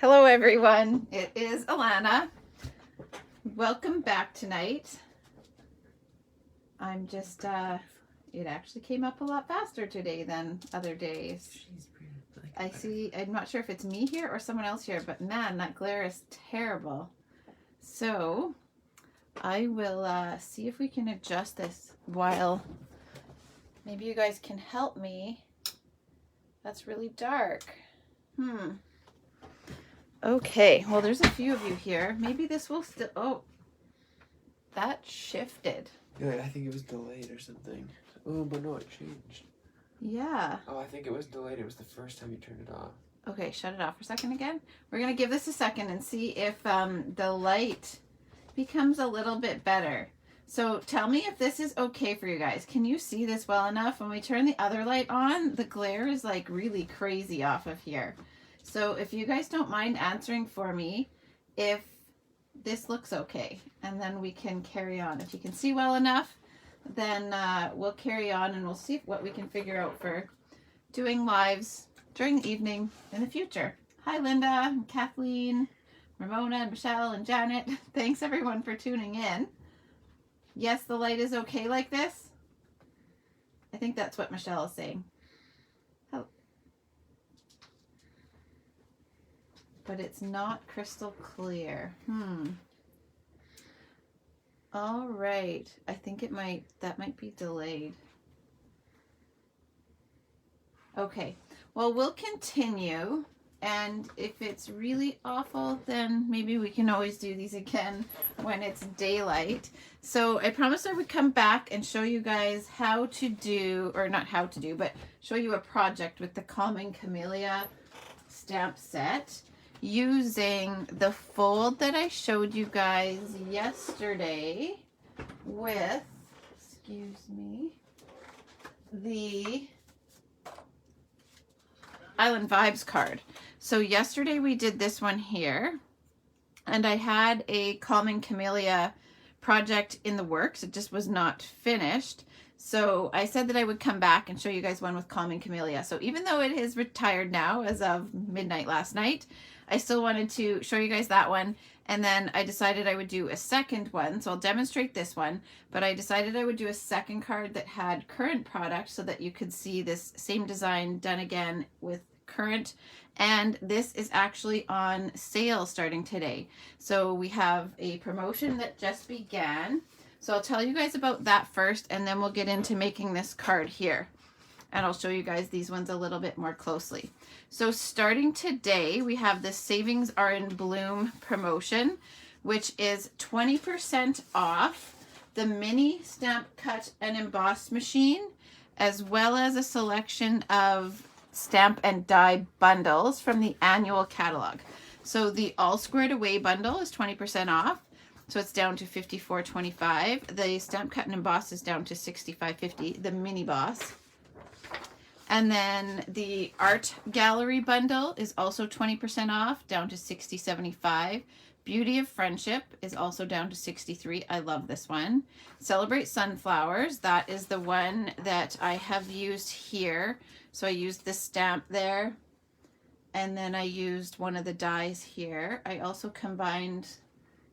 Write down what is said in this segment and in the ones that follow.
Hello everyone, it is Alana. Welcome back tonight. I'm just, it actually came up a lot faster today than other days. I see, I'm not sure if it's me here or someone else here, but man, that glare is terrible. So, I will see if we can adjust this while maybe you guys can help me. That's really dark. Okay, well, there's a few of you here. Maybe this will still... Oh, that shifted. Yeah, I think it was delayed or something. Oh, but no, it changed. Yeah. Oh, I think it was delayed. It was the first time you turned it off. Okay, shut it off for a second again. We're going to give this a second and see if the light becomes a little bit better. So tell me if this is okay for you guys. Can you see this well enough? When we turn the other light on, the glare is like really crazy off of here. So if you guys don't mind answering for me if this looks okay, and then we can carry on. If you can see well enough, then we'll carry on and we'll see what we can figure out for doing lives during the evening in the future. Hi Linda, and Kathleen, Ramona, and Michelle, and Janet. Thanks everyone for tuning in. Yes, the light is okay like this. I think that's what Michelle is saying. But it's not crystal clear. All right. I think that might be delayed. Okay. Well, we'll continue. And if it's really awful, then maybe we can always do these again when it's daylight. So I promised I would come back and show you guys how to do, or not how to do, but show you a project with the Calming Camellia stamp set, using the fold that I showed you guys yesterday with, excuse me, the Island Vibes card. So yesterday we did this one here, and I had a Calming Camellia project in the works. It just was not finished. So I said that I would come back and show you guys one with Calming Camellia. So even though it is retired now as of midnight last night, I still wanted to show you guys that one. And then I decided I would do a second one. So I'll demonstrate this one, but I decided I would do a second card that had current product so that you could see this same design done again with current. And this is actually on sale starting today. So we have a promotion that just began. So I'll tell you guys about that first, and then we'll get into making this card here. And I'll show you guys these ones a little bit more closely. So starting today, we have the Savings Are in Bloom promotion, which is 20% off the mini stamp cut and emboss machine, as well as a selection of stamp and die bundles from the annual catalog. So the All Squared Away bundle is 20% off. So it's down to $54.25. The stamp cut and emboss is down to $65.50, the mini boss. And then the art gallery bundle is also 20% off, down to $60.75. Beauty of Friendship is also down to $63. I love this one. Celebrate Sunflowers, that is the one that I have used here. So I used the stamp there, and then I used one of the dies here. I also combined,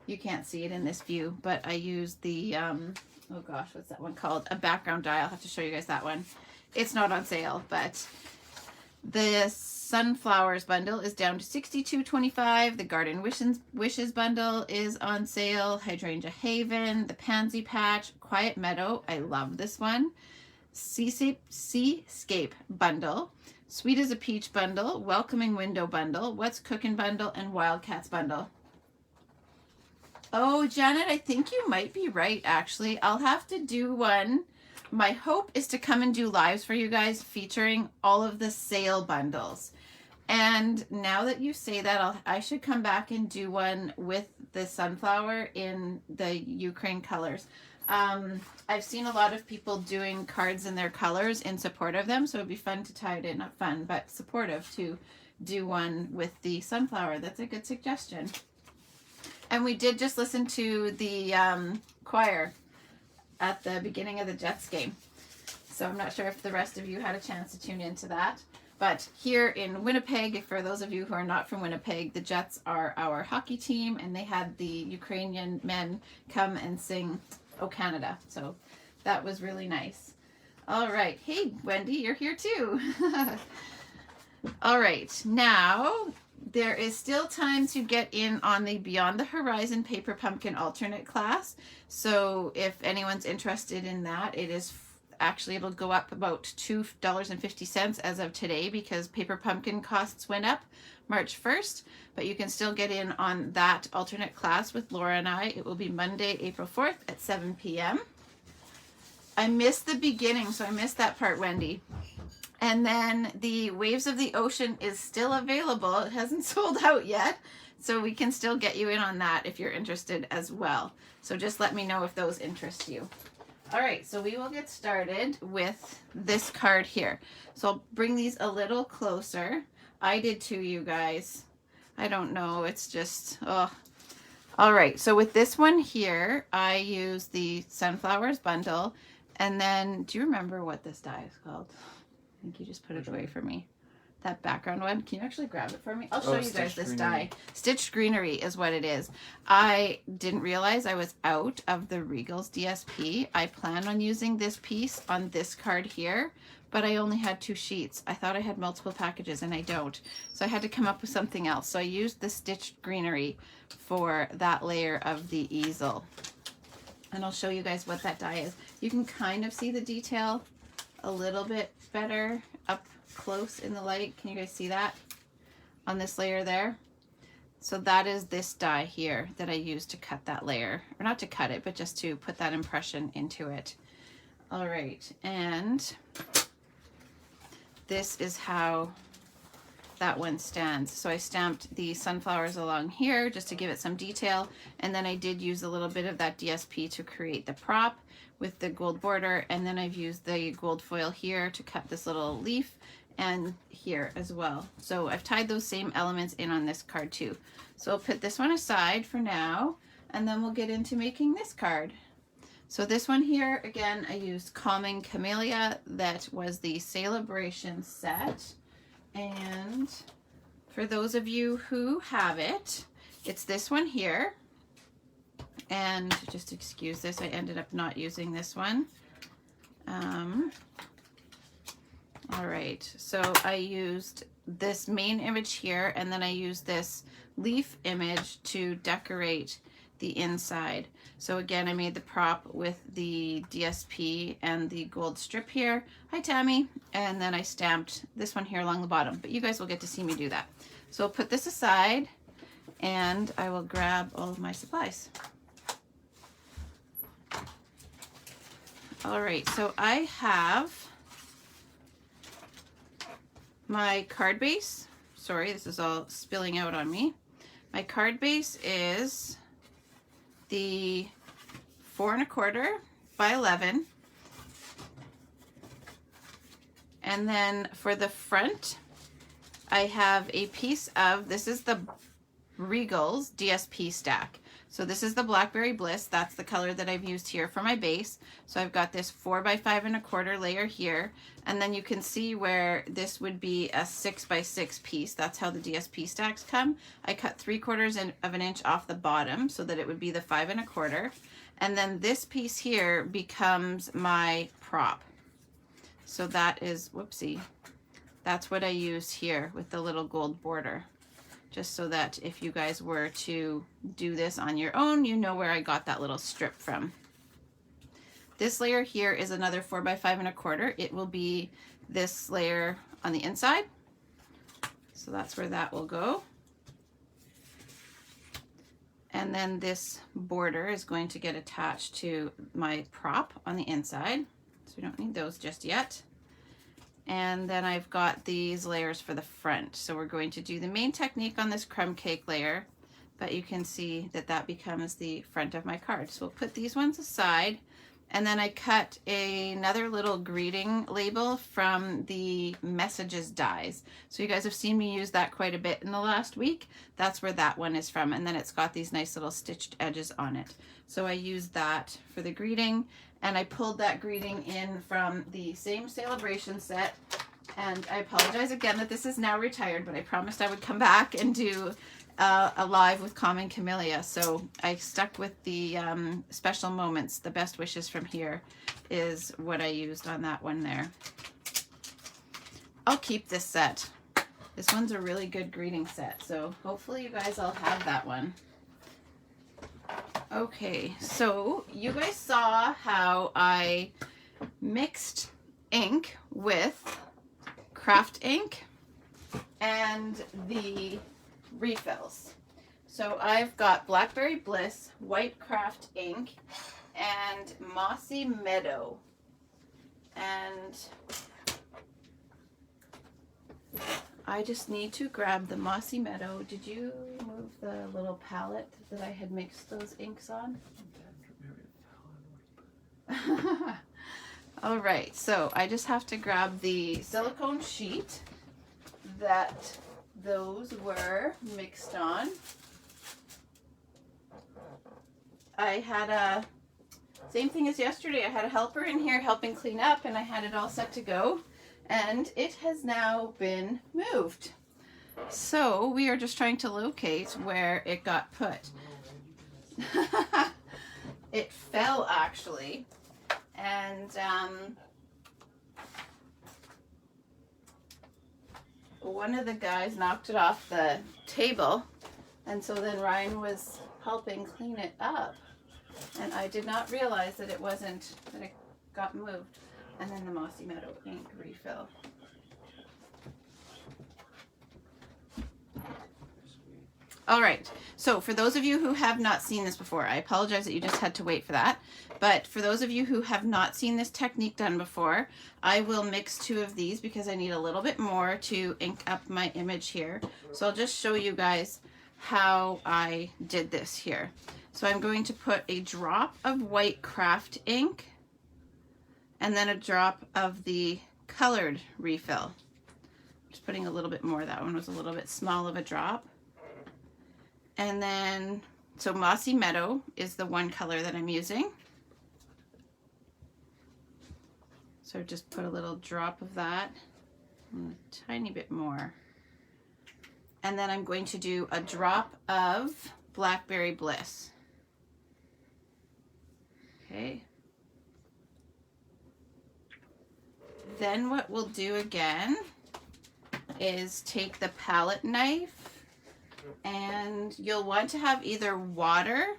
you can't see it in this view, but I used the, oh gosh, what's that one called? A background die. I'll have to show you guys that one. It's not on sale, but the Sunflowers bundle is down to $62.25. The Garden Wishes bundle is on sale. Hydrangea Haven, the Pansy Patch, Quiet Meadow. I love this one. Seascape bundle. Sweet as a Peach bundle. Welcoming Window bundle. What's Cookin' bundle, and Wildcats bundle. Oh, Janet, I think you might be right, actually. I'll have to do one. My hope is to come and do lives for you guys featuring all of the sale bundles. And now that you say that, I should come back and do one with the sunflower in the Ukraine colors. I've seen a lot of people doing cards in their colors in support of them, so it'd be fun to tie it in. Not fun, but supportive to do one with the sunflower. That's a good suggestion. And we did just listen to the choir at the beginning of the Jets game. So I'm not sure if the rest of you had a chance to tune into that. But here in Winnipeg, for those of you who are not from Winnipeg, the Jets are our hockey team, and they had the Ukrainian men come and sing "O Canada." So that was really nice. All right. Hey, Wendy, you're here too. All right. Now, there is still time to get in on the Beyond the Horizon Paper Pumpkin alternate class. So if anyone's interested in that, it is actually, it'll go up about $2.50 as of today because Paper Pumpkin costs went up March 1st, but you can still get in on that alternate class with Laura and I. It will be Monday, April 4th at 7 p.m. I missed the beginning, so I missed that part, Wendy. And then the Waves of the Ocean is still available. It hasn't sold out yet, so we can still get you in on that if you're interested as well. So just let me know if those interest you. All right, so we will get started with this card here. So I'll bring these a little closer. I did too, you guys. I don't know, it's just, oh. All right, so with this one here, I use the Sunflowers bundle. And then, do you remember what this die is called? I think you just put it away for me. That background one. Can you actually grab it for me? I'll show you guys this die. Stitched Greenery is what it is. I didn't realize I was out of the Regals DSP. I plan on using this piece on this card here, but I only had 2 sheets. I thought I had multiple packages and I don't. So I had to come up with something else. So I used the Stitched Greenery for that layer of the easel. And I'll show you guys what that die is. You can kind of see the detail a little bit better up close in the light. Can you guys see that on this layer there? So that is this die here that I used to cut that layer, or not to cut it, but just to put that impression into it. All right, and this is how that one stands. So I stamped the sunflowers along here just to give it some detail, and then I did use a little bit of that DSP to create the prop with the gold border, and then I've used the gold foil here to cut this little leaf, and here as well. So I've tied those same elements in on this card too. So I'll put this one aside for now, and then we'll get into making this card. So this one here, again, I used Calming Camellia. That was the Celebration set. And for those of you who have it, it's this one here. And just excuse this, I ended up not using this one. All right, so I used this main image here, and then I used this leaf image to decorate the inside. So again, I made the prop with the DSP and the gold strip here. Hi, Tammy. And then I stamped this one here along the bottom, but you guys will get to see me do that. So I'll put this aside and I will grab all of my supplies. All right, so I have my card base. Sorry, this is all spilling out on me. My card base is the 4 1/4 by 11. And then for the front, I have a piece of, this is the Regals DSP stack. So this is the Blackberry Bliss. That's the color that I've used here for my base. So I've got this 4 by 5 1/4 layer here. And then you can see where this would be a 6 by 6 piece. That's how the DSP stacks come. I cut 3/4 of an inch off the bottom so that it would be the 5 1/4. And then this piece here becomes my prop. So that is, whoopsie, that's what I use here with the little gold border. Just so that if you guys were to do this on your own, you know where I got that little strip from. This layer here is another 4 by 5 1/4. It will be this layer on the inside. So that's where that will go. And then this border is going to get attached to my prop on the inside. So we don't need those just yet. And then I've got these layers for the front. So we're going to do the main technique on this crumb cake layer, but you can see that that becomes the front of my card. So we'll put these ones aside. And then I cut another little greeting label from the messages dies. So you guys have seen me use that quite a bit in the last week. That's where that one is from. And then it's got these nice little stitched edges on it. So I used that for the greeting. And I pulled that greeting in from the same celebration set. And I apologize again that this is now retired, but I promised I would come back and do a live with Common Camellia. So I stuck with the special moments. The best wishes from here is what I used on that one there. I'll keep this set. This one's a really good greeting set. So hopefully you guys all have that one. Okay, so you guys saw how I mixed ink with craft ink and the refills. So I've got Blackberry Bliss, White Craft ink, and Mossy Meadow. And I just need to grab the Mossy Meadow. Did you move the little palette that I had mixed those inks on? All right, so I just have to grab the silicone sheet that those were mixed on. I had a, same thing as yesterday, I had a helper in here helping clean up and I had it all set to go. And it has now been moved. So we are just trying to locate where it got put. It fell actually. And one of the guys knocked it off the table. And so then Ryan was helping clean it up. And I did not realize that it wasn't, that it got moved. And then the Mossy Meadow ink refill. All right, so for those of you who have not seen this before, I apologize that you just had to wait for that. But for those of you who have not seen this technique done before, I will mix two of these because I need a little bit more to ink up my image here. So I'll just show you guys how I did this here. So I'm going to put a drop of White Craft ink and then a drop of the colored refill. Just putting a little bit more. That one was a little bit small of a drop. And then, so Mossy Meadow is the one color that I'm using. So just put a little drop of that, and a tiny bit more. And then I'm going to do a drop of Blackberry Bliss. Okay. Then what we'll do again is take the palette knife, and you'll want to have either water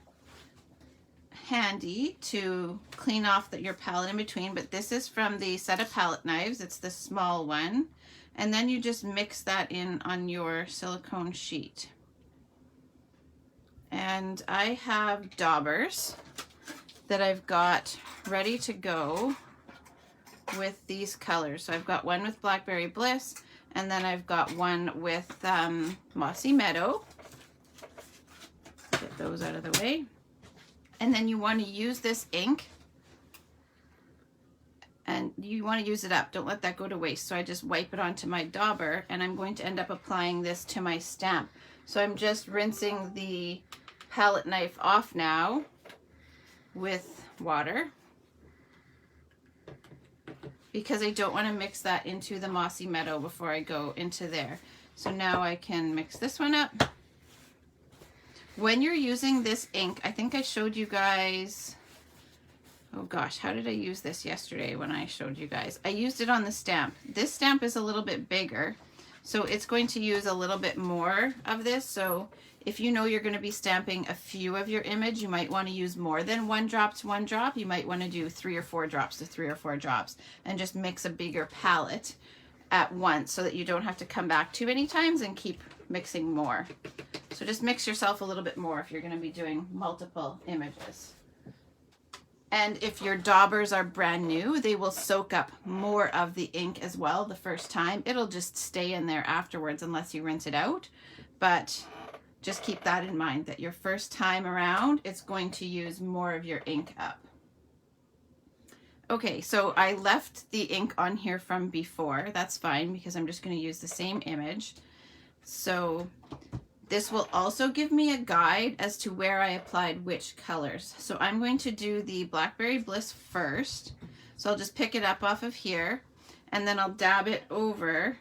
handy to clean off your palette in between, but this is from the set of palette knives. It's the small one. And then you just mix that in on your silicone sheet. And I have daubers that I've got ready to go with these colors. So I've got one with Blackberry Bliss, and then I've got one with Mossy Meadow. Get those out of the way. And then you want to use this ink, and you want to use it up. Don't let that go to waste. So I just wipe it onto my dauber, and I'm going to end up applying this to my stamp. So I'm just rinsing the palette knife off now with water, because I don't want to mix that into the Mossy Meadow before I go into there. So now I can mix this one up. When you're using this ink, I think I showed you guys, oh gosh, how did I use this yesterday when I showed you guys? I used it on the stamp. This stamp is a little bit bigger, so it's going to use a little bit more of this. So if you know you're going to be stamping a few of your image, you might want to use more than 1 drop to 1 drop. You might want to do 3 or 4 drops to 3 or 4 drops and just mix a bigger palette at once so that you don't have to come back too many times and keep mixing more. So just mix yourself a little bit more if you're going to be doing multiple images. And if your daubers are brand new, they will soak up more of the ink as well the first time. It'll just stay in there afterwards unless you rinse it out. But just keep that in mind, that your first time around, it's going to use more of your ink up. Okay, so I left the ink on here from before. That's fine because I'm just going to use the same image. So this will also give me a guide as to where I applied which colors. So I'm going to do the Blackberry Bliss first. So I'll just pick it up off of here. and then I'll dab it over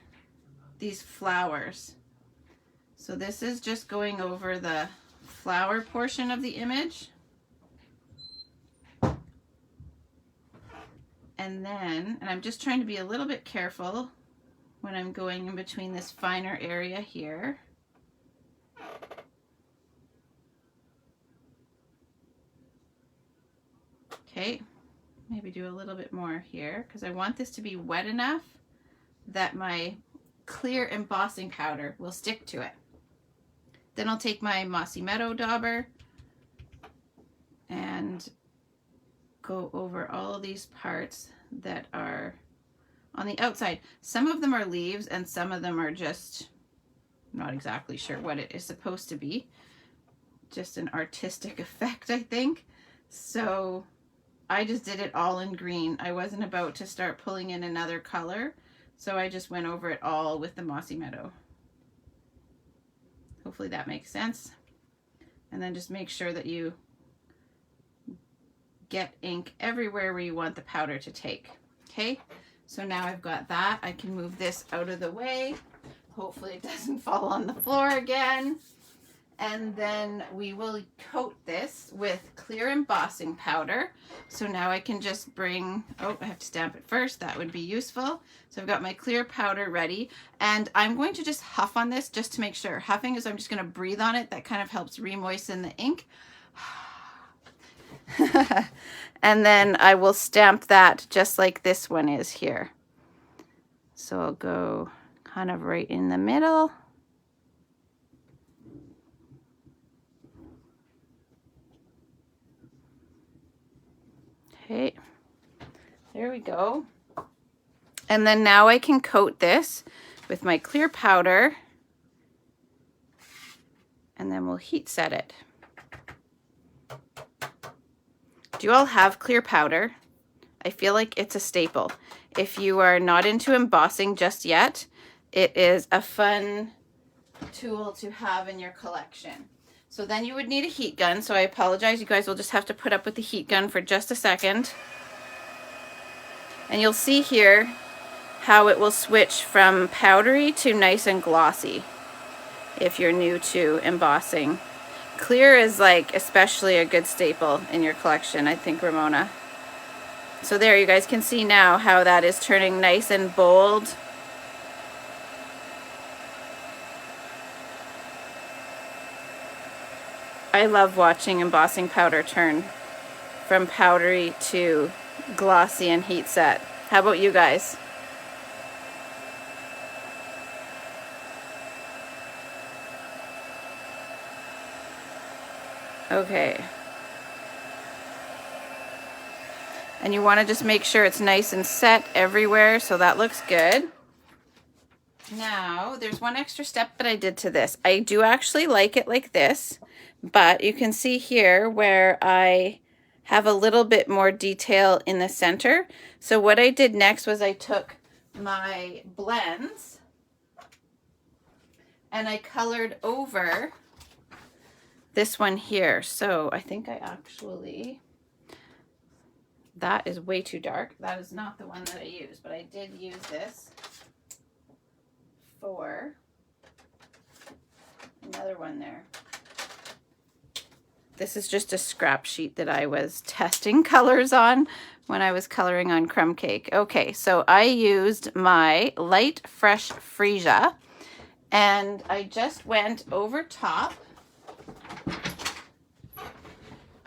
these flowers. So this is just going over the flower portion of the image. And I'm just trying to be a little bit careful when I'm going in between this finer area here. Okay, maybe do a little bit more here because I want this to be wet enough that my clear embossing powder will stick to it. Then I'll take my Mossy Meadow dauber and go over all these parts that are on the outside. Some of them are leaves and some of them are just, I'm not exactly sure what it is supposed to be. Just an artistic effect, I think. So I just did it all in green. I wasn't about to start pulling in another color, so I just went over it all with the Mossy Meadow. Hopefully that makes sense. And then just make sure that you get ink everywhere where you want the powder to take. Okay, so now I've got that. I can move this out of the way. Hopefully it doesn't fall on the floor again. And then we will coat this with clear embossing powder. So now I can just bring, oh, I have to stamp it first. That would be useful. So I've got my clear powder ready. And I'm going to just huff on this just to make sure. Huffing is I'm just going to breathe on it. That kind of helps re-moisten the ink. And then I will stamp that just like this one is here. So I'll go kind of right in the middle. Okay, there we go. And then now I can coat this with my clear powder and then we'll heat set it. Do you all have clear powder? I feel like it's a staple. If you are not into embossing just yet, it is a fun tool to have in your collection. So then you would need a heat gun. So I apologize. You guys will just have to put up with the heat gun for just a second. And you'll see here how it will switch from powdery to nice and glossy if you're new to embossing. Clear is like especially a good staple in your collection, I think, Ramona. So there, you guys can see now how that is turning nice and bold. I love watching embossing powder turn from powdery to glossy and heat set. How about you guys? Okay. And you want to just make sure it's nice and set everywhere, so that looks good. Now, there's one extra step that I did to this. I do actually like it like this, but you can see here where I have a little bit more detail in the center. So what I did next was I took my blends and I colored over this one here. So I think I actually, that is way too dark. That is not the one that I used, but I did use this for another one there. This is just a scrap sheet that I was testing colors on when I was coloring on crumb cake. Okay, so I used my light fresh freesia and I just went over top.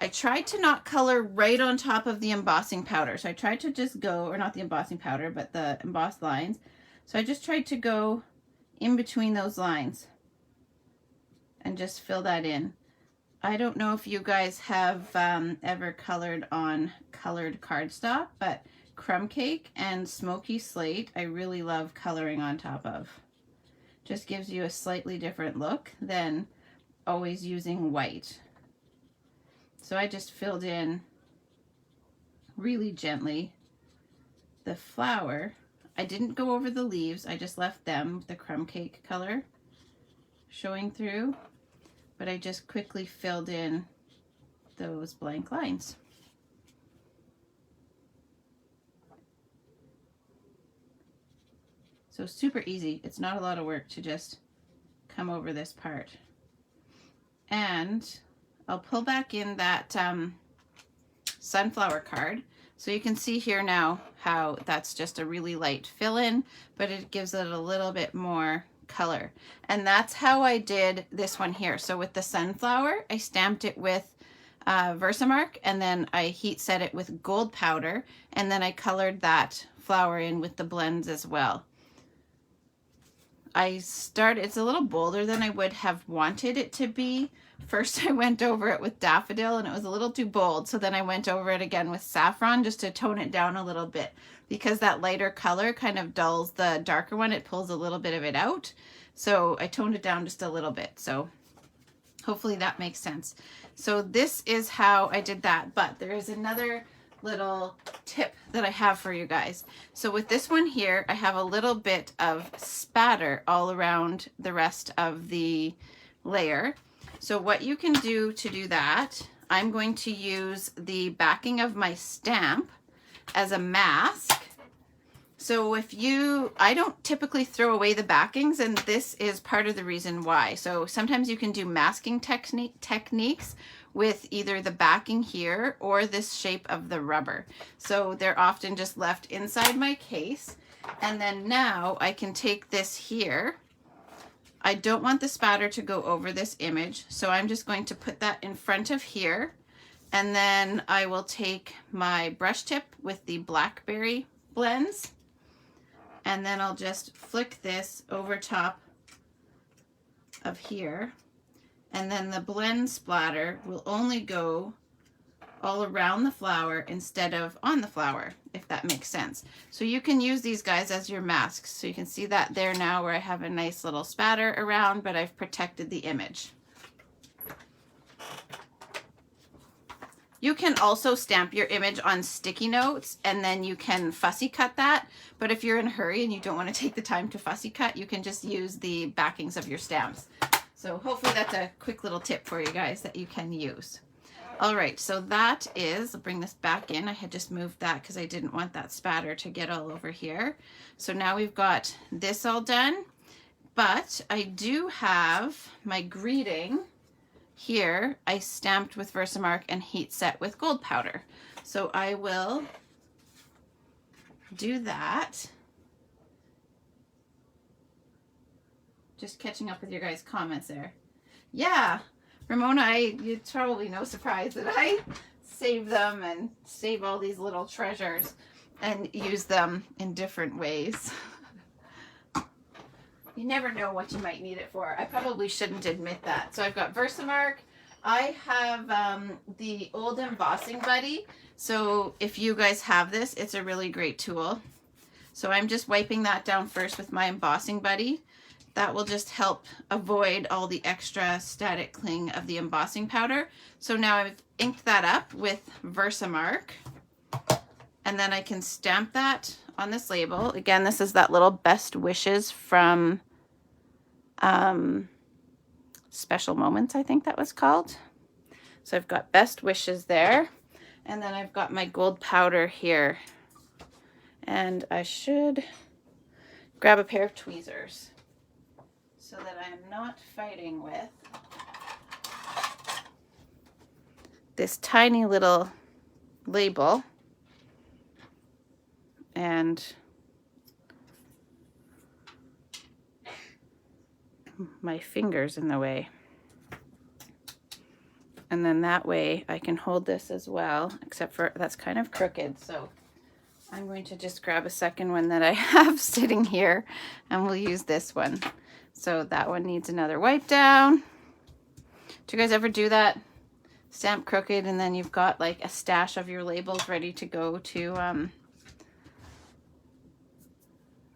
I tried to not color right on top of the embossing powder. So I tried to just go, or not the embossing powder, but the embossed lines. So I just tried to go in between those lines and just fill that in. I don't know if you guys have ever colored on colored cardstock, but crumb cake and smoky slate, I really love coloring on top of. Just gives you a slightly different look than always using white. So I just filled in really gently the flower. I didn't go over the leaves. I just left them, the crumb cake color showing through, but I just quickly filled in those blank lines. So super easy. It's not a lot of work to just come over this part. And I'll pull back in that sunflower card. So you can see here now how that's just a really light fill-in, but it gives it a little bit more color. And that's how I did this one here. So with the sunflower, I stamped it with Versamark, and then I heat set it with gold powder, and then I colored that flower in with the blends as well. It's a little bolder than I would have wanted it to be. First I went over it with daffodil and it was a little too bold, so then I went over it again with saffron just to tone it down a little bit, because that lighter color kind of dulls the darker one. It pulls a little bit of it out, so I toned it down just a little bit. So hopefully that makes sense. So this is how I did that, but there is another little tip that I have for you guys. So with this one here, I have a little bit of spatter all around the rest of the layer. So what you can do to do that, I'm going to use the backing of my stamp as a mask. So I don't typically throw away the backings, and this is part of the reason why. So sometimes you can do masking techniques with either the backing here or this shape of the rubber. So they're often just left inside my case. And then now I can take this here. I don't want the spatter to go over this image, so I'm just going to put that in front of here. And then I will take my brush tip with the blackberry blends, and then I'll just flick this over top of here. And then the blend splatter will only go all around the flower instead of on the flower, if that makes sense. So you can use these guys as your masks. So you can see that there now where I have a nice little spatter around, but I've protected the image. You can also stamp your image on sticky notes, and then you can fussy cut that. But if you're in a hurry and you don't want to take the time to fussy cut, you can just use the backings of your stamps. So hopefully that's a quick little tip for you guys that you can use. All right, so that is, I'll bring this back in. I had just moved that because I didn't want that spatter to get all over here. So now we've got this all done, but I do have my greeting here. I stamped with Versamark and heat set with gold powder. So I will do that. Just catching up with your guys' comments there. Yeah, Ramona, it's probably no surprise that I save them and save all these little treasures and use them in different ways. You never know what you might need it for. I probably shouldn't admit that. So I've got Versamark. I have the old embossing buddy. So if you guys have this, it's a really great tool. So I'm just wiping that down first with my embossing buddy. That will just help avoid all the extra static cling of the embossing powder. So now I've inked that up with Versamark, and then I can stamp that on this label. Again, this is that little best wishes from Special Moments, I think that was called. So I've got best wishes there, and then I've got my gold powder here, and I should grab a pair of tweezers so that I am not fighting with this tiny little label and my fingers in the way. And then that way I can hold this as well, except for that's kind of crooked. So I'm going to just grab a second one that I have sitting here, and we'll use this one. So that one needs another wipe down. Do you guys ever do that? Stamp crooked, and then you've got like a stash of your labels ready to go to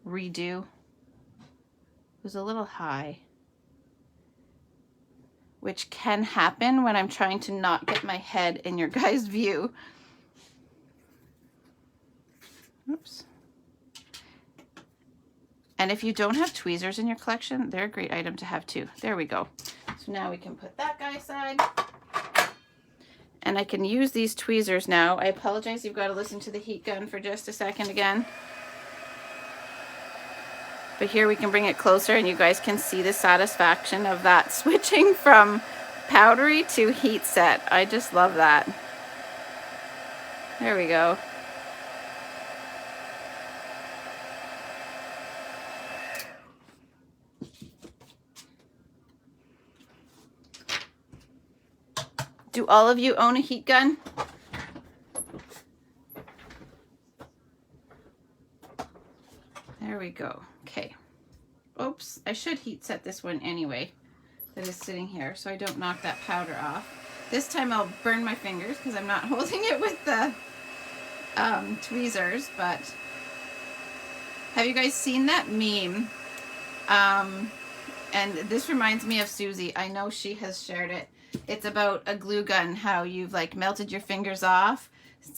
redo. It was a little high, which can happen when I'm trying to not get my head in your guys' view. Oops. And if you don't have tweezers in your collection, they're a great item to have too. There we go. So now we can put that guy aside. And I can use these tweezers now. I apologize, you've got to listen to the heat gun for just a second again. But here we can bring it closer and you guys can see the satisfaction of that switching from powdery to heat set. I just love that. There we go. Do all of you own a heat gun? There we go. Okay. Oops, I should heat set this one anyway that is sitting here so I don't knock that powder off. This time I'll burn my fingers because I'm not holding it with the tweezers, but have you guys seen that meme? And this reminds me of Susie. I know she has shared it. It's about a glue gun, how you've like melted your fingers off.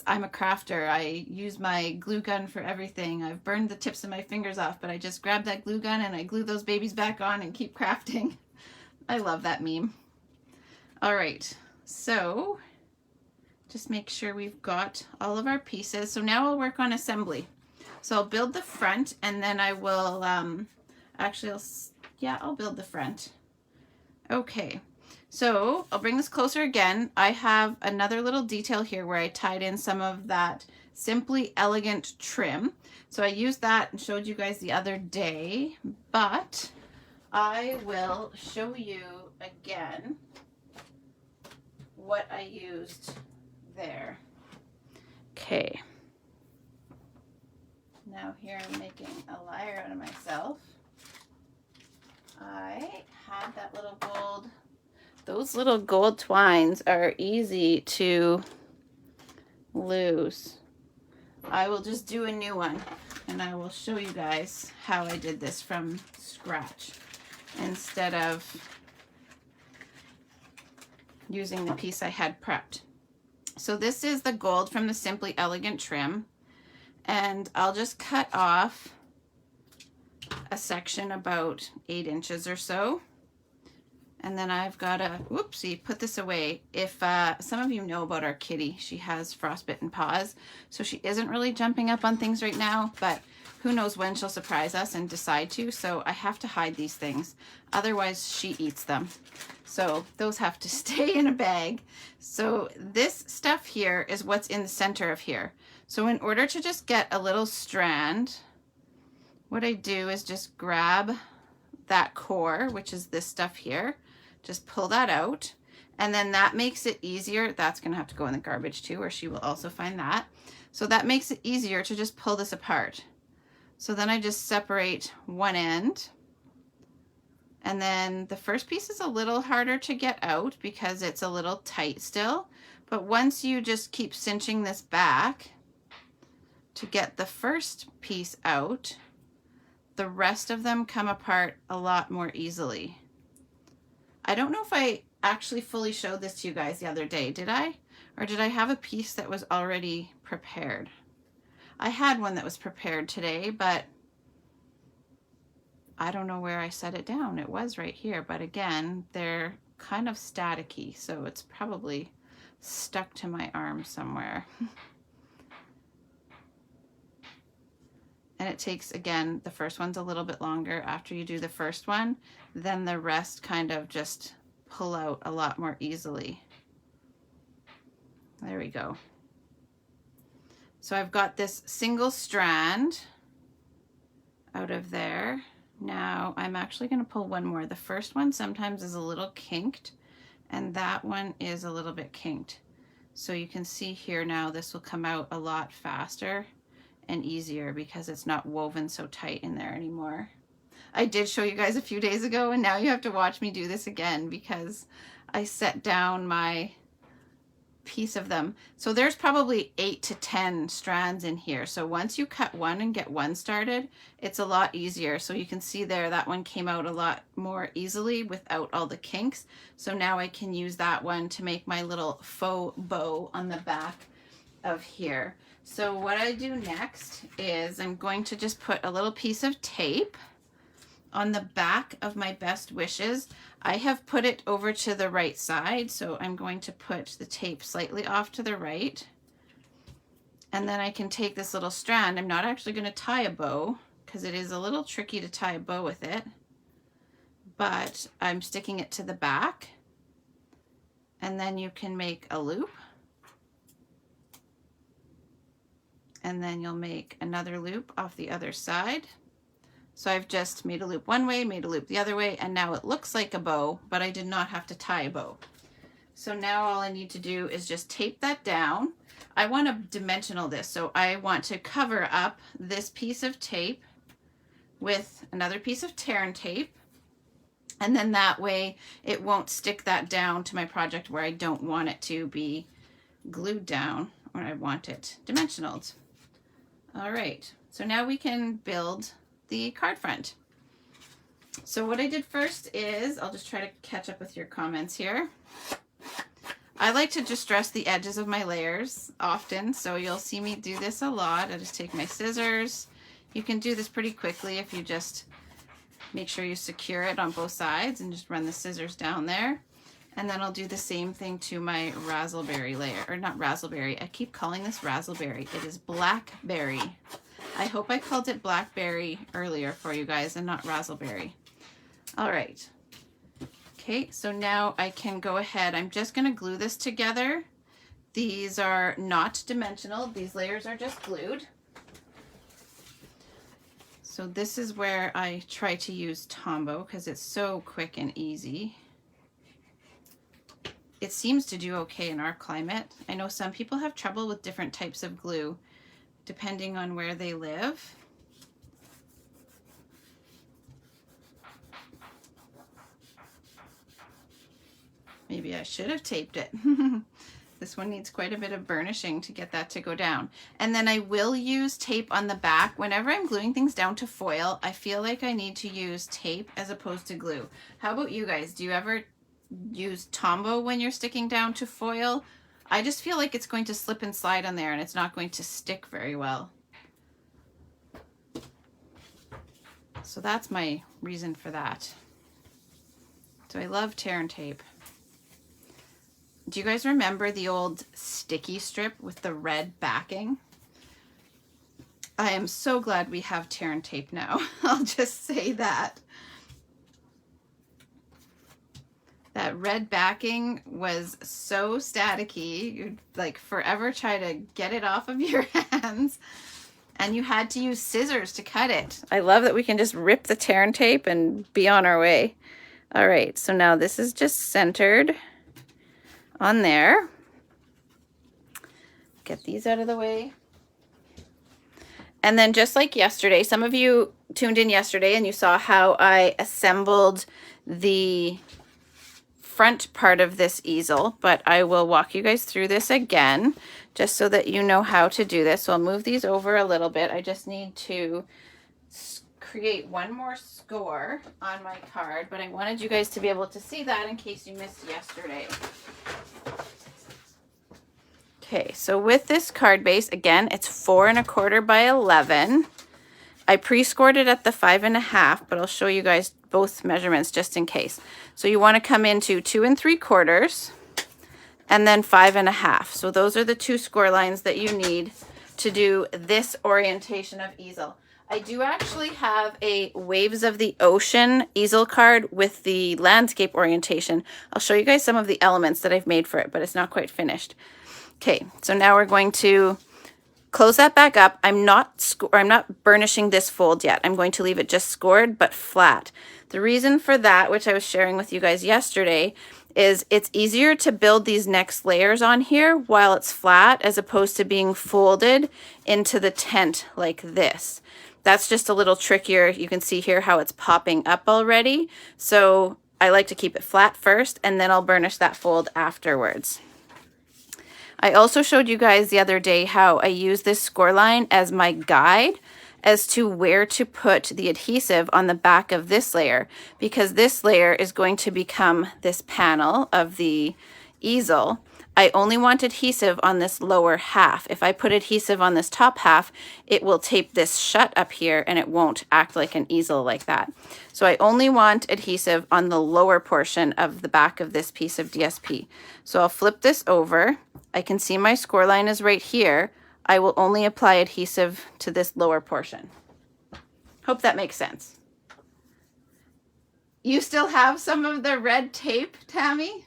I'm a crafter. I use my glue gun for everything. I've burned the tips of my fingers off, but I just grab that glue gun and I glue those babies back on and keep crafting. I love that meme. All right, so just make sure we've got all of our pieces. So now I'll work on assembly. So I'll build the front and then I will, I'll build the front. Okay. So I'll bring this closer again. I have another little detail here where I tied in some of that Simply Elegant trim. So I used that and showed you guys the other day, but I will show you again what I used there. Okay. Now here I'm making a liar out of myself. I had that little gold. Those little gold twines are easy to lose. I will just do a new one and I will show you guys how I did this from scratch instead of using the piece I had prepped. So this is the gold from the Simply Elegant trim, and I'll just cut off a section about 8 inches or so. And then I've got to, whoopsie, put this away. If some of you know about our kitty, she has frostbitten paws, so she isn't really jumping up on things right now, but who knows when she'll surprise us and decide to, so I have to hide these things. Otherwise, she eats them. So those have to stay in a bag. So this stuff here is what's in the center of here. So in order to just get a little strand, what I do is just grab that core, which is this stuff here, just pull that out, and then that makes it easier. That's gonna have to go in the garbage too, or she will also find that. So that makes it easier to just pull this apart. So then I just separate one end, and then the first piece is a little harder to get out because it's a little tight still, but once you just keep cinching this back to get the first piece out, the rest of them come apart a lot more easily. I don't know if I actually fully showed this to you guys the other day, did I? Or did I have a piece that was already prepared? I had one that was prepared today, but I don't know where I set it down. It was right here, but again, they're kind of staticky, so it's probably stuck to my arm somewhere. And it takes, again, the first one's a little bit longer after you do the first one, then the rest kind of just pull out a lot more easily. There we go. So I've got this single strand out of there. Now I'm actually going to pull one more. The first one sometimes is a little kinked, and that one is a little bit kinked. So you can see here now this will come out a lot faster and easier because it's not woven so tight in there anymore. I did show you guys a few days ago, and now you have to watch me do this again because I set down my piece of them. So there's probably 8 to 10 strands in here. So once you cut one and get one started, it's a lot easier. So you can see there that one came out a lot more easily without all the kinks. So now I can use that one to make my little faux bow on the back of here. So what I do next is I'm going to just put a little piece of tape on the back of my Best Wishes. I have put it over to the right side, so I'm going to put the tape slightly off to the right. And then I can take this little strand. I'm not actually going to tie a bow because it is a little tricky to tie a bow with it, but I'm sticking it to the back, and then you can make a loop, and then you'll make another loop off the other side. So I've just made a loop one way, made a loop the other way, and now it looks like a bow, but I did not have to tie a bow. So now all I need to do is just tape that down. I want to dimensional this, so I want to cover up this piece of tape with another piece of tear and tape, and then that way it won't stick that down to my project where I don't want it to be glued down, or I want it dimensionaled. All right, so now we can build the card front. So what I did first is, I'll just try to catch up with your comments here. I like to just dress the edges of my layers often, so you'll see me do this a lot. I just take my scissors. You can do this pretty quickly if you just make sure you secure it on both sides and just run the scissors down there. And then I'll do the same thing to my raspberry layer, or not raspberry. I keep calling this raspberry. It is blackberry. I hope I called it blackberry earlier for you guys and not raspberry. All right. Okay, so now I can go ahead. I'm just going to glue this together. These are not dimensional. These layers are just glued. So this is where I try to use Tombow because it's so quick and easy. It seems to do okay in our climate. I know some people have trouble with different types of glue depending on where they live. Maybe I should have taped it. This one needs quite a bit of burnishing to get that to go down. And then I will use tape on the back. Whenever I'm gluing things down to foil, I feel like I need to use tape as opposed to glue. How about you guys? Do you ever use Tombow when you're sticking down to foil? I just feel like it's going to slip and slide on there and it's not going to stick very well. So that's my reason for that. So I love tear and tape. Do you guys remember the old sticky strip with the red backing? I am so glad we have tear and tape now. I'll just say that. That red backing was so staticky. You'd like forever try to get it off of your hands. And you had to use scissors to cut it. I love that we can just rip the tear and tape and be on our way. All right, so now this is just centered on there. Get these out of the way. And then just like yesterday, some of you tuned in yesterday and you saw how I assembled the front part of this easel, but I will walk you guys through this again just so that you know how to do this. So I'll move these over a little bit. I just need to create one more score on my card, but I wanted you guys to be able to see that in case you missed yesterday. Okay, so with this card base, again, it's 4 1/4 by 11. I pre-scored it at the 5 1/2, but I'll show you guys both measurements just in case. So you want to come into 2 3/4 and then 5 1/2. So those are the two score lines that you need to do this orientation of easel. I do actually have a Waves of the Ocean easel card with the landscape orientation. I'll show you guys some of the elements that I've made for it, but it's not quite finished. Okay, so now we're going to close that back up. I'm not burnishing this fold yet. I'm going to leave it just scored but flat. The reason for that, which I was sharing with you guys yesterday, is it's easier to build these next layers on here while it's flat as opposed to being folded into the tent like this. That's just a little trickier. You can see here how it's popping up already. So I like to keep it flat first and then I'll burnish that fold afterwards. I also showed you guys the other day how I use this score line as my guide as to where to put the adhesive on the back of this layer, because this layer is going to become this panel of the easel. I only want adhesive on this lower half. If I put adhesive on this top half, it will tape this shut up here and it won't act like an easel like that. So I only want adhesive on the lower portion of the back of this piece of DSP. So I'll flip this over. I can see my score line is right here. I will only apply adhesive to this lower portion. Hope that makes sense. You still have some of the red tape, Tammy?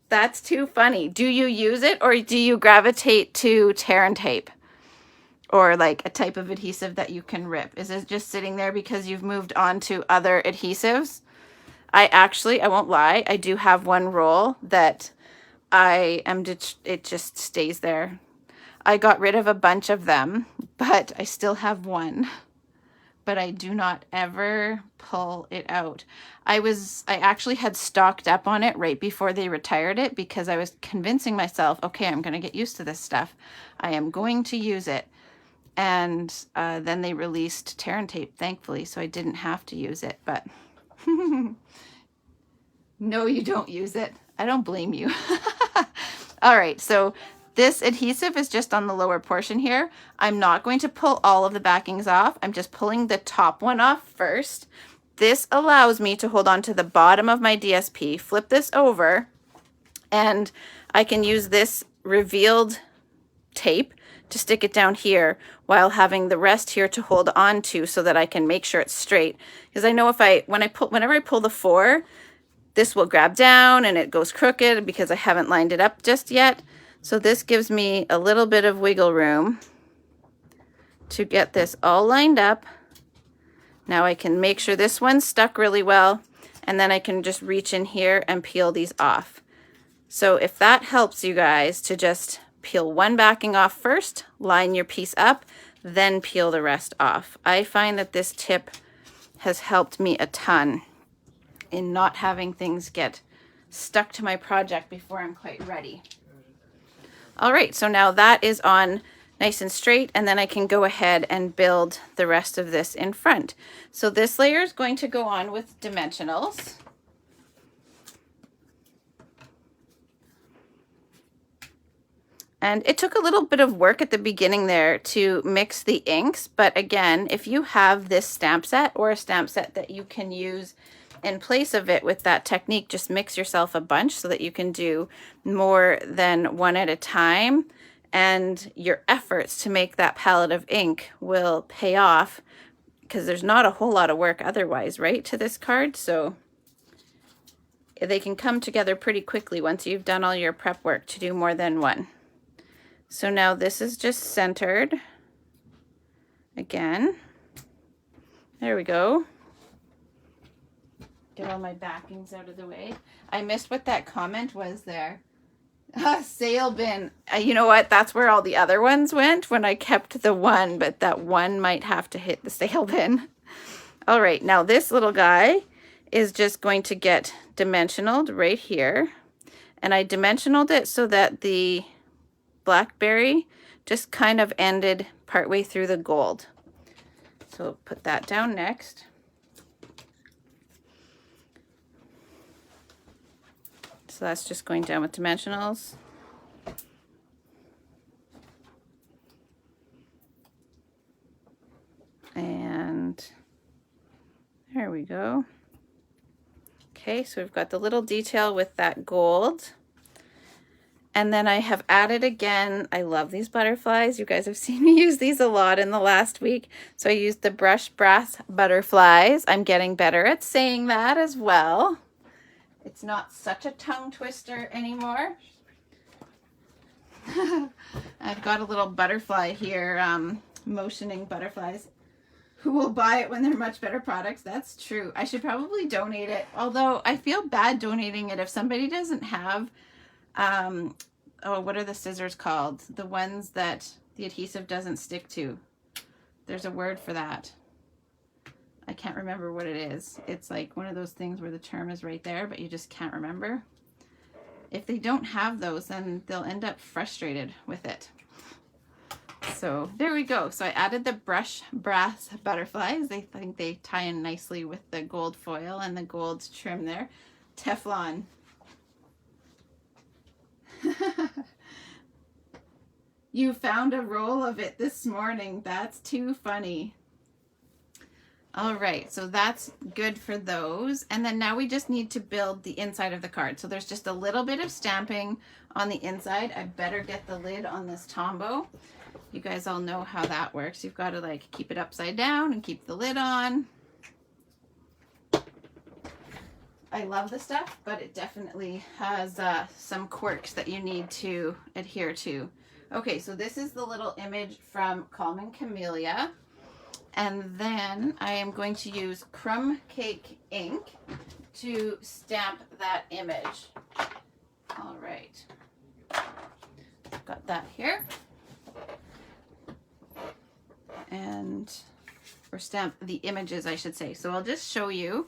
That's too funny. Do you use it, or do you gravitate to tear and tape? Or like a type of adhesive that you can rip? Is it just sitting there because you've moved on to other adhesives? I won't lie, I do have one roll that it just stays there. I got rid of a bunch of them, but I still have one. But I do not ever pull it out. I actually had stocked up on it right before they retired it because I was convincing myself, okay, I'm going to get used to this stuff. I am going to use it. And then they released tear and tape, thankfully, so I didn't have to use it. But no, you don't use it. I don't blame you. All right, so this adhesive is just on the lower portion here. I'm not going to pull all of the backings off. I'm just pulling the top one off first. This allows me to hold on to the bottom of my DSP, flip this over, and I can use this revealed tape to stick it down here while having the rest here to hold on to so that I can make sure it's straight. Because I know whenever I pull the 4, this will grab down and it goes crooked because I haven't lined it up just yet. So this gives me a little bit of wiggle room to get this all lined up. Now I can make sure this one's stuck really well, and then I can just reach in here and peel these off. So if that helps you guys to just peel one backing off first, line your piece up, then peel the rest off. I find that this tip has helped me a ton in not having things get stuck to my project before I'm quite ready. All right, so now that is on nice and straight, and then I can go ahead and build the rest of this in front. So this layer is going to go on with dimensionals. And it took a little bit of work at the beginning there to mix the inks, but again, if you have this stamp set or a stamp set that you can use in place of it with that technique, just mix yourself a bunch so that you can do more than one at a time, and your efforts to make that palette of ink will pay off because there's not a whole lot of work otherwise, right, to this card. So they can come together pretty quickly once you've done all your prep work to do more than one. So now this is just centered again. There we go. Get all my backings out of the way. I missed what that comment was there. Sale bin. You know what? That's where all the other ones went when I kept the one, but that one might have to hit the sale bin. All right, now this little guy is just going to get dimensionaled right here. And I dimensionaled it so that the blackberry just kind of ended partway through the gold. So put that down next. So that's just going down with dimensionals. And there we go. Okay, so we've got the little detail with that gold. And then I have added again, I love these butterflies. You guys have seen me use these a lot in the last week. So I used the Brush Brass butterflies. I'm getting better at saying that as well. It's not such a tongue twister anymore. I've got a little butterfly here, motioning butterflies. Who will buy it when they're much better products? That's true. I should probably donate it. Although I feel bad donating it if somebody doesn't have, oh, what are the scissors called? The ones that the adhesive doesn't stick to. There's a word for that. I can't remember what it is. It's like one of those things where the term is right there, but you just can't remember. If they don't have those, then they'll end up frustrated with it. So there we go. So I added the Brush Brass butterflies. I think they tie in nicely with the gold foil and the gold trim there. Teflon. You found a roll of it this morning. That's too funny. All right, so that's good for those. And then now we just need to build the inside of the card. So there's just a little bit of stamping on the inside. I better get the lid on this Tombow. You guys all know how that works. You've got to like keep it upside down and keep the lid on. I love the stuff, but it definitely has some quirks that you need to adhere to. Okay, so this is the little image from Calming Camellia. And then I am going to use Crumb Cake ink to stamp that image. All right. Got that here. And, or stamp the images, I should say. So I'll just show you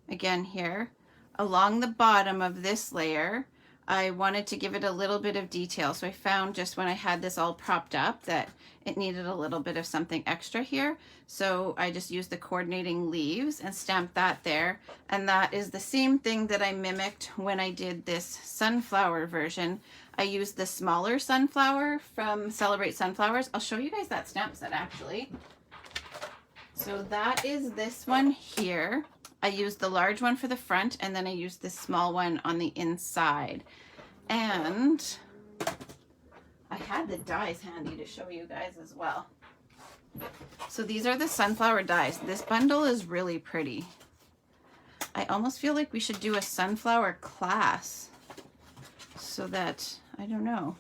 again here. Along the bottom of this layer, I wanted to give it a little bit of detail. So I found just when I had this all propped up that it needed a little bit of something extra here. So I just used the coordinating leaves and stamped that there. And that is the same thing that I mimicked when I did this sunflower version. I used the smaller sunflower from Celebrate Sunflowers. I'll show you guys that stamp set actually. So that is this one here. I used the large one for the front, and then I used this small one on the inside. And I had the dies handy to show you guys as well. So these are the sunflower dies. This bundle is really pretty. I almost feel like we should do a sunflower class so that, I don't know,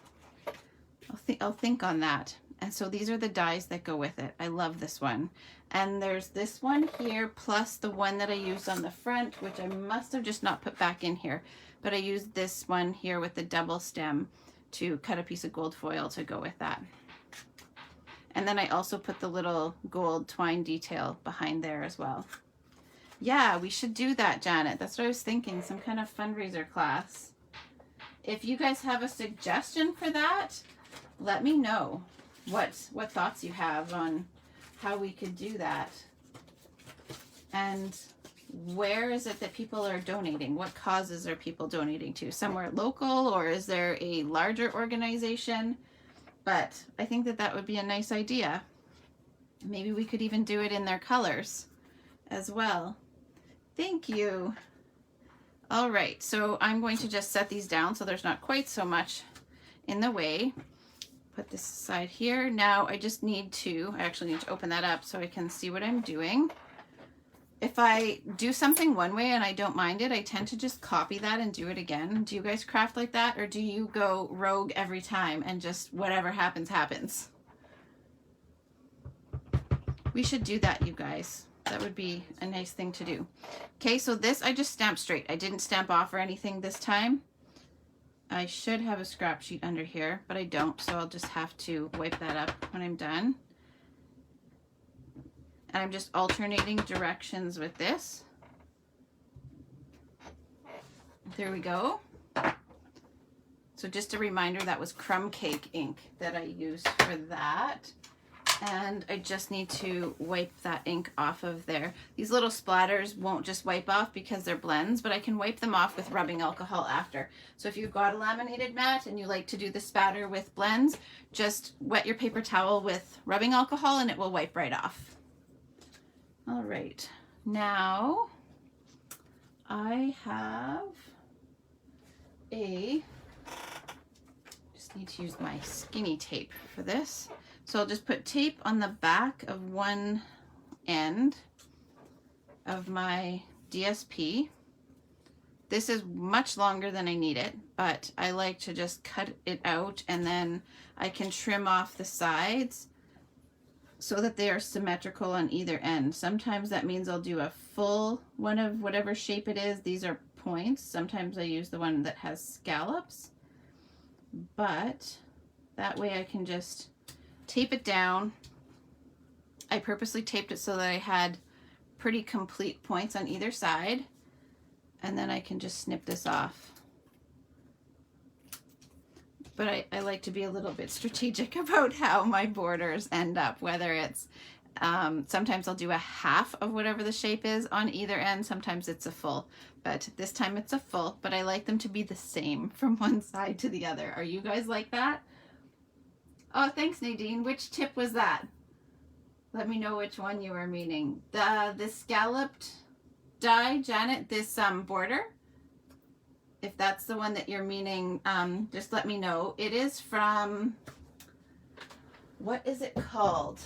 I'll think on that. And so these are the dies that go with it. I love this one. And there's this one here, plus the one that I used on the front, which I must have just not put back in here. But I used this one here with the double stem to cut a piece of gold foil to go with that. And then I also put the little gold twine detail behind there as well. Yeah, we should do that, Janet. That's what I was thinking, some kind of fundraiser class. If you guys have a suggestion for that, let me know what thoughts you have on how we could do that. And where is it that people are donating? What causes are people donating to? Somewhere local, or is there a larger organization? But I think that that would be a nice idea. Maybe we could even do it in their colors as well. Thank you. All right, so I'm going to just set these down so there's not quite so much in the way. Put this aside here. Now I just need to, I actually need to open that up so I can see what I'm doing. If I do something one way and I don't mind it, I tend to just copy that and do it again. Do you guys craft like that, or do you go rogue every time and just whatever happens, happens? We should do that, you guys. That would be a nice thing to do. Okay, so this I just stamped straight. I didn't stamp off or anything this time. I should have a scrap sheet under here, but I don't, so I'll just have to wipe that up when I'm done. And I'm just alternating directions with this. There we go. So just a reminder, that was Crumb Cake ink that I used for that. And I just need to wipe that ink off of there. These little splatters won't just wipe off because they're blends, but I can wipe them off with rubbing alcohol after. So if you've got a laminated mat and you like to do the spatter with blends, just wet your paper towel with rubbing alcohol and it will wipe right off. All right, now I have just need to use my skinny tape for this. So I'll just put tape on the back of one end of my DSP. This is much longer than I need it, but I like to just cut it out and then I can trim off the sides so that they are symmetrical on either end. Sometimes that means I'll do a full one of whatever shape it is. These are points. Sometimes I use the one that has scallops, but that way I can just tape it down. I purposely taped it so that I had pretty complete points on either side, and then I can just snip this off. But I like to be a little bit strategic about how my borders end up, whether it's sometimes I'll do a half of whatever the shape is on either end, sometimes it's a full, but this time it's a full, but I like them to be the same from one side to the other. Are you guys like that? Oh, thanks, Nadine. Which tip was that? Let me know which one you were meaning. The scalloped die, Janet, this border. If that's the one that you're meaning, just let me know. It is from what is it called?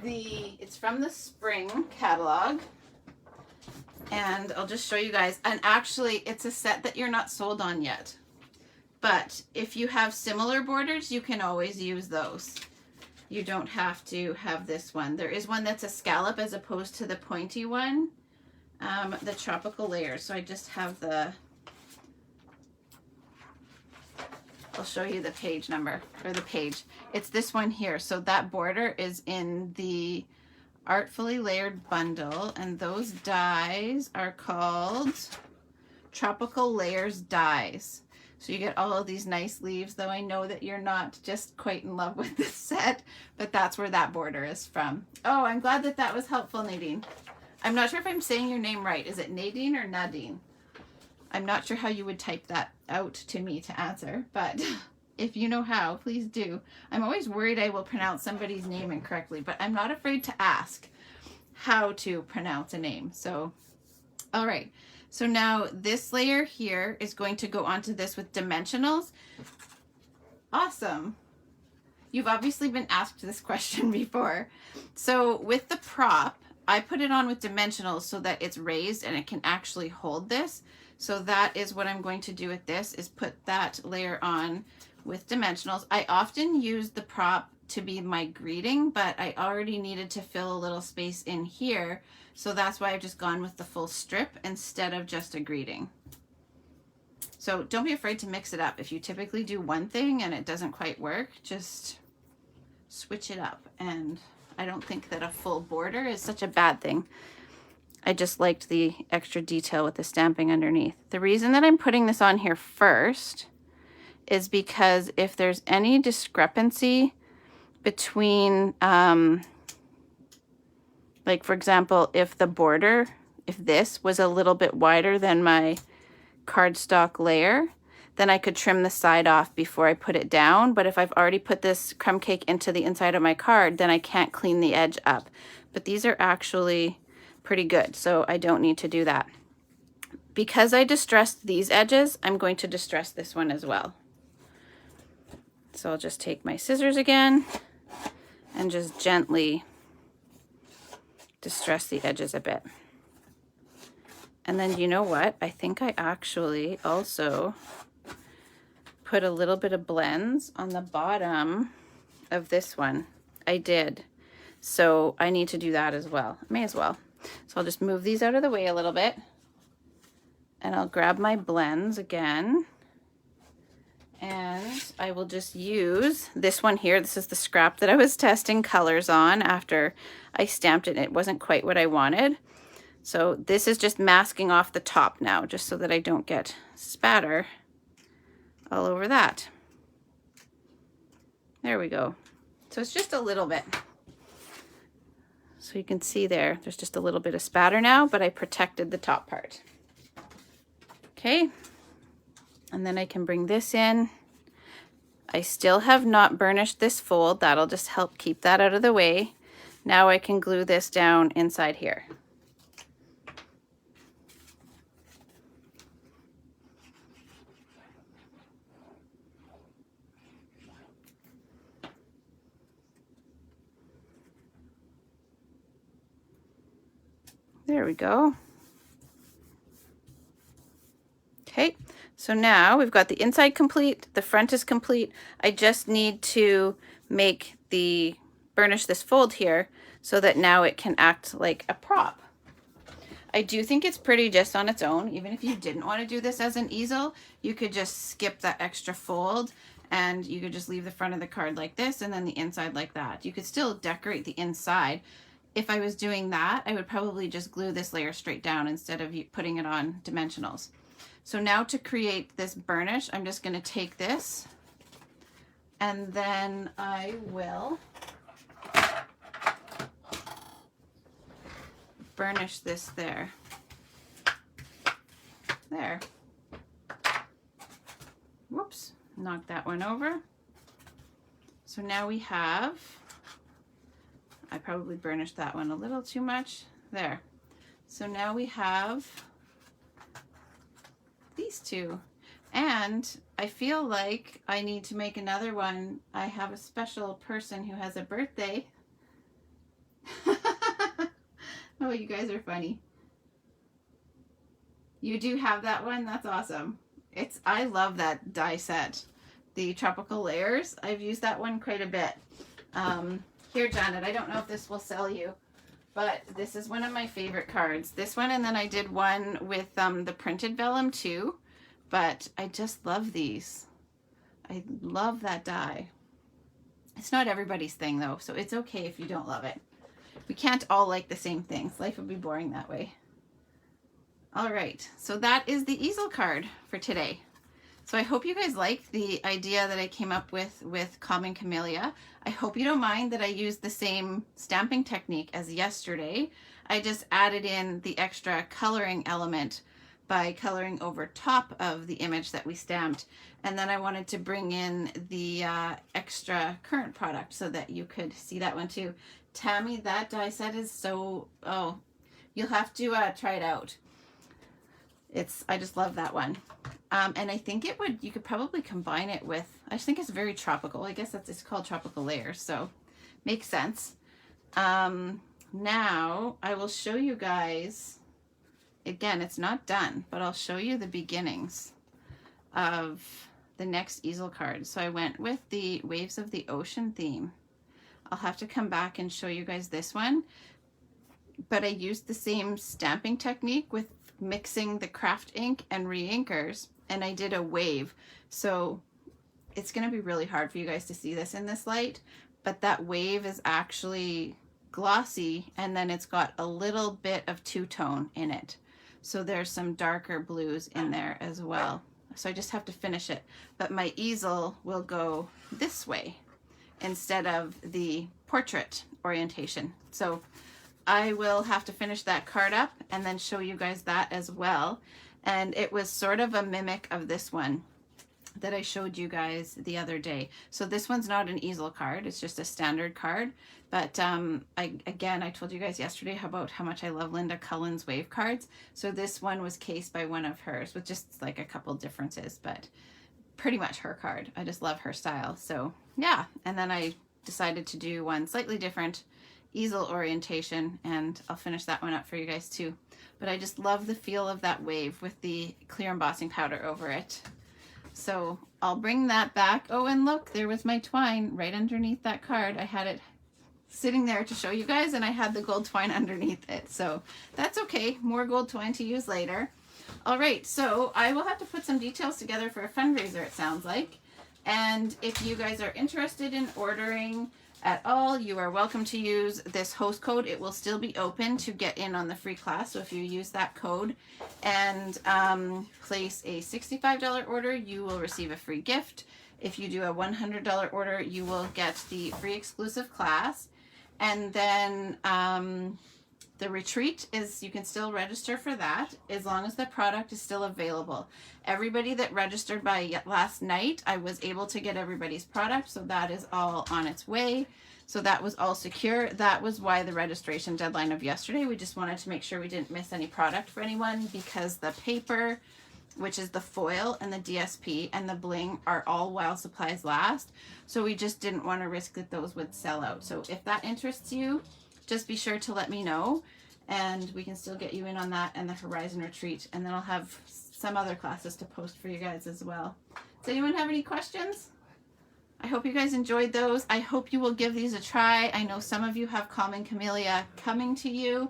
It's from the spring catalog. And I'll just show you guys. And actually, it's a set that you're not sold on yet. But if you have similar borders, you can always use those. You don't have to have this one. There is one that's a scallop as opposed to the pointy one. The tropical layers. So I just have I'll show you the page number, or the page. It's this one here. So that border is in the Artfully Layered bundle, and those dies are called Tropical Layers dies. So you get all of these nice leaves, though I know that you're not just quite in love with this set, but that's where that border is from. Oh, I'm glad that that was helpful, Nadine. I'm not sure if I'm saying your name right. Is it Nadine or Nadine? I'm not sure how you would type that out to me to answer, but if you know how, please do. I'm always worried I will pronounce somebody's name incorrectly, but I'm not afraid to ask how to pronounce a name. So, all right. So now this layer here is going to go onto this with dimensionals. Awesome. You've obviously been asked this question before. So with the prop, I put it on with dimensionals so that it's raised and it can actually hold this. So that is what I'm going to do with this, is put that layer on with dimensionals. I often use the prop to be my greeting, but I already needed to fill a little space in here. So that's why I've just gone with the full strip instead of just a greeting. So don't be afraid to mix it up. If you typically do one thing and it doesn't quite work, just switch it up. And I don't think that a full border is such a bad thing. I just liked the extra detail with the stamping underneath. The reason that I'm putting this on here first is because if there's any discrepancy between, like for example, if the border, if this was a little bit wider than my cardstock layer, then I could trim the side off before I put it down. But if I've already put this crumb cake into the inside of my card, then I can't clean the edge up. But these are actually pretty good, so I don't need to do that. Because I distressed these edges, I'm going to distress this one as well. So I'll just take my scissors again and just gently distress the edges a bit. And then you know what? I think I actually also put a little bit of blends on the bottom of this one. I did. So I need to do that as well. May as well. So I'll just move these out of the way a little bit. And I'll grab my blends again. And I will just use this one here. This is the scrap that I was testing colors on after I stamped it and it wasn't quite what I wanted. So this is just masking off the top now, just so that I don't get spatter all over that. There we go. So it's just a little bit. So you can see there's just a little bit of spatter now, but I protected the top part. Okay. And then I can bring this in. I still have not burnished this fold. That'll just help keep that out of the way. Now I can glue this down inside here. There we go. Okay, so now we've got the inside complete, the front is complete. I just need to burnish this fold here so that now it can act like a prop. I do think it's pretty just on its own. Even if you didn't want to do this as an easel, you could just skip that extra fold and you could just leave the front of the card like this and then the inside like that. You could still decorate the inside. If I was doing that, I would probably just glue this layer straight down instead of putting it on dimensionals. So now to create this burnish, I'm just going to take this and then I will burnish this there. There. Whoops, knocked that one over. So now we have, I probably burnished that one a little too much. There. So now we have these two. And I feel like I need to make another one. I have a special person who has a birthday. Oh, you guys are funny. You do have that one? That's awesome. I love that die set. The tropical layers. I've used that one quite a bit. Here, Janet, I don't know if this will sell you, but this is one of my favorite cards. This one, and then I did one with the printed vellum too, but I just love these. I love that die. It's not everybody's thing though, so it's okay if you don't love it. We can't all like the same things. Life would be boring that way. All right, so that is the easel card for today. So I hope you guys like the idea that I came up with Common Camellia. I hope you don't mind that I used the same stamping technique as yesterday. I just added in the extra coloring element by coloring over top of the image that we stamped. And then I wanted to bring in the extra current product so that you could see that one too. Tammy, that die set is so, oh, you'll have to try it out. I just love that one. And I think you could probably combine it with, I just think it's very tropical. I guess it's called tropical layers, so makes sense. Now I will show you guys, again, it's not done, but I'll show you the beginnings of the next easel card. So I went with the Waves of the Ocean theme. I'll have to come back and show you guys this one, but I used the same stamping technique with mixing the craft ink and re-inkers, and I did a wave. So it's going to be really hard for you guys to see this in this light, but that wave is actually glossy, and then it's got a little bit of two-tone in it. So there's some darker blues in there as well. So I just have to finish it, but my easel will go this way instead of the portrait orientation. So I will have to finish that card up and then show you guys that as well. And it was sort of a mimic of this one that I showed you guys the other day. So this one's not an easel card, it's just a standard card. But I told you guys yesterday about how much I love Linda Cullen's wave cards. So this one was cased by one of hers with just like a couple differences, but pretty much her card. I just love her style. So yeah, and then I decided to do one slightly different easel orientation, and I'll finish that one up for you guys too. But I just love the feel of that wave with the clear embossing powder over it. So I'll bring that back. Oh, and look, there was my twine right underneath that card. I had it sitting there to show you guys, and I had the gold twine underneath it. So that's okay, more gold twine to use later. All right, so I will have to put some details together for a fundraiser, it sounds like. And if you guys are interested in ordering at all, you are welcome to use this host code. It will still be open to get in on the free class. So if you use that code and place a $65 order, you will receive a free gift. If you do a $100 order, you will get the free exclusive class. And then the retreat you can still register for that as long as the product is still available. Everybody that registered by last night, I was able to get everybody's product, so that is all on its way. So that was all secure. That was why the registration deadline of yesterday. We just wanted to make sure we didn't miss any product for anyone, because the paper, which is the foil, and the DSP and the bling are all while supplies last. So we just didn't want to risk that those would sell out. So if that interests you, just be sure to let me know, and we can still get you in on that and the Horizon Retreat. And then I'll have some other classes to post for you guys as well. Does anyone have any questions? I hope you guys enjoyed those. I hope you will give these a try. I know some of you have Common Camellia coming to you.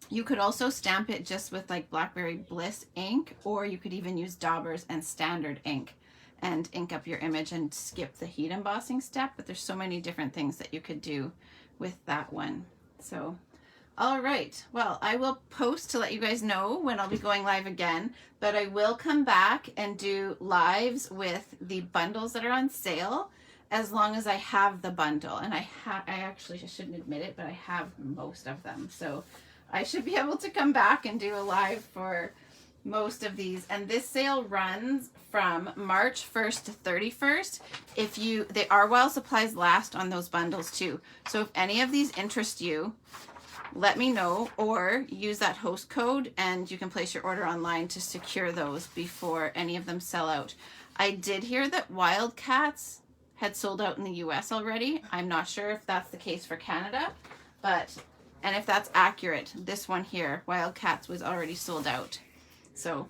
You could also stamp it just with like Blackberry Bliss ink, or you could even use daubers and standard ink and ink up your image and skip the heat embossing step. But there's so many different things that you could do with that one. So all right, well, I will post to let you guys know when I'll be going live again, but I will come back and do lives with the bundles that are on sale as long as I have the bundle. And I actually shouldn't admit it, but I have most of them, so I should be able to come back and do a live for most of these. And this sale runs from March 1st to 31st. They are while supplies last on those bundles too. So if any of these interest you, let me know, or use that host code and you can place your order online to secure those before any of them sell out. I did hear that Wildcats had sold out in the US already. I'm not sure if that's the case for Canada, and if that's accurate, this one here, Wildcats, was already sold out. So,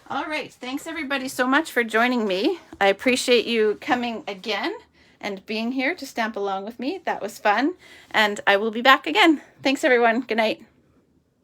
all right. Thanks everybody so much for joining me. I appreciate you coming again and being here to stamp along with me. That was fun. And I will be back again. Thanks everyone. Good night.